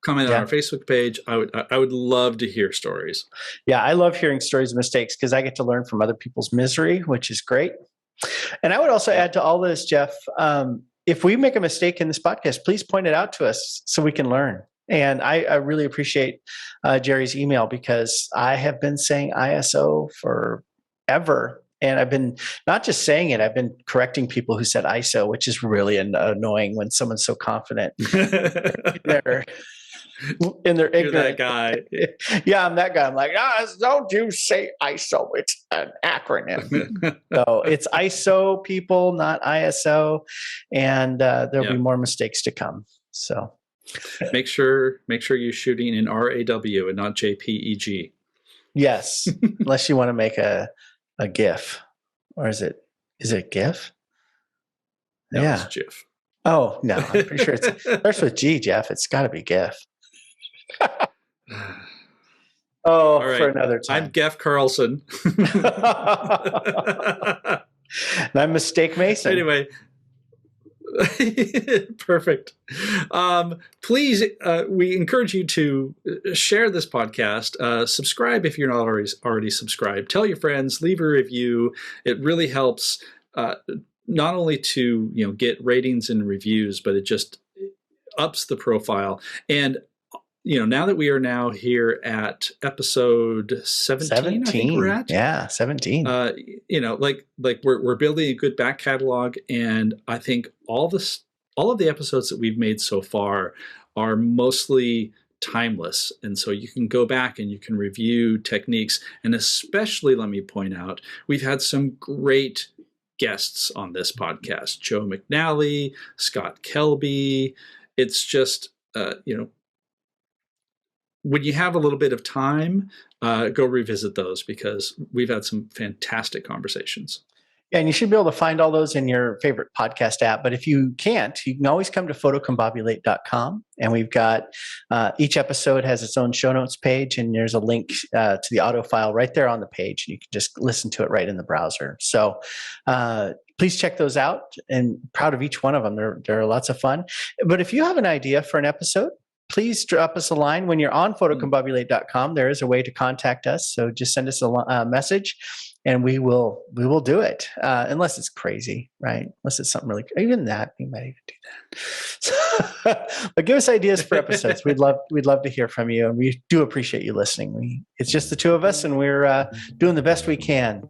Comment on our Facebook page. I would love to hear stories. Yeah, I love hearing stories of mistakes because I get to learn from other people's misery, which is great. And I would also add to all this, Jeff, if we make a mistake in this podcast, please point it out to us so we can learn. And I really appreciate Jerry's email, because I have been saying ISO forever. And I've been not just saying it, I've been correcting people who said ISO, which is really annoying when someone's so confident in their ignorance. You're that guy. Yeah, I'm that guy. I'm like, don't you say ISO. It's an acronym. So it's ISO, people, not ISO. And there'll be more mistakes to come. So make sure you're shooting in RAW and not JPEG. Yes, unless you want to make a GIF, or is it GIF? No, it's GIF. Oh no, I'm pretty sure it starts with G, Jeff. It's got to be GIF. All right. For another time. I'm Jeff Carlson. And I'm Mistake Mason. Anyway. Perfect. Please, we encourage you to share this podcast. Subscribe if you're not already subscribed. Tell your friends. Leave a review. It really helps not only to get ratings and reviews, but it just ups the profile. And now that we are now here at episode 17, I think we're at. Yeah, 17. We're building a good back catalog, and I think all of the episodes that we've made so far are mostly timeless. And so you can go back and you can review techniques. And especially, let me point out, we've had some great guests on this podcast. Joe McNally, Scott Kelby. It's just, when you have a little bit of time, go revisit those, because we've had some fantastic conversations. Yeah, and you should be able to find all those in your favorite podcast app. But if you can't, you can always come to photocombobulate.com. And we've got each episode has its own show notes page, and there's a link to the auto file right there on the page. You can just listen to it right in the browser. So please check those out, and proud of each one of them. They're lots of fun. But if you have an idea for an episode, please drop us a line. When you're on photocombobulate.com, there is a way to contact us. So just send us a message, and we will do it. Unless it's crazy, right? Unless it's something really, even that, we might even do that. But give us ideas for episodes. We'd love to hear from you, and we do appreciate you listening. It's just the two of us, and we're doing the best we can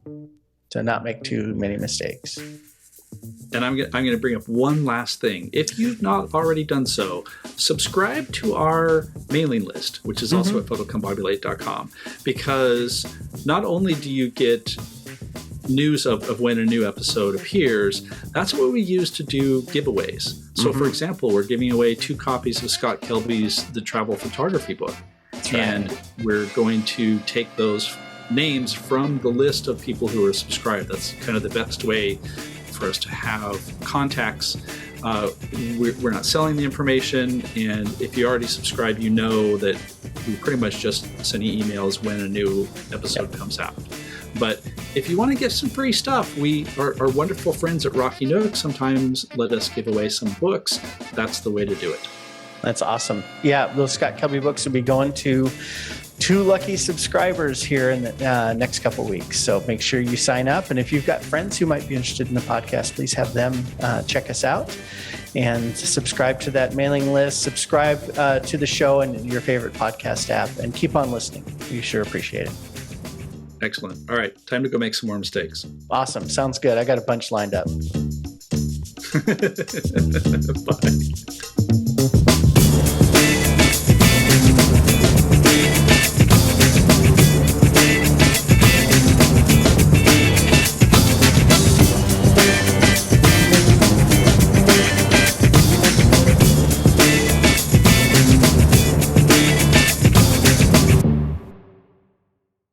to not make too many mistakes. And I'm going to bring up one last thing. If you've not already done so, subscribe to our mailing list, which is also at photocombobulate.com, because not only do you get news of when a new episode appears, that's what we use to do giveaways. So, for example, we're giving away 2 copies of Scott Kelby's The Travel Photography book. That's right. And we're going to take those names from the list of people who are subscribed. That's kind of the best way for us to have contacts. We're not selling the information, and if you already subscribe, you know that we pretty much just send you emails when a new episode comes out. But if you want to get some free stuff, our wonderful friends at Rocky Nook sometimes let us give away some books. That's the way to do it. That's awesome. Yeah, those Scott Kelby books will be going to 2 lucky subscribers here in the next couple of weeks. So make sure you sign up. And if you've got friends who might be interested in the podcast, please have them check us out and subscribe to that mailing list. Subscribe to the show in your favorite podcast app, and keep on listening. We sure appreciate it. Excellent. All right. Time to go make some more mistakes. Awesome. Sounds good. I got a bunch lined up. Bye.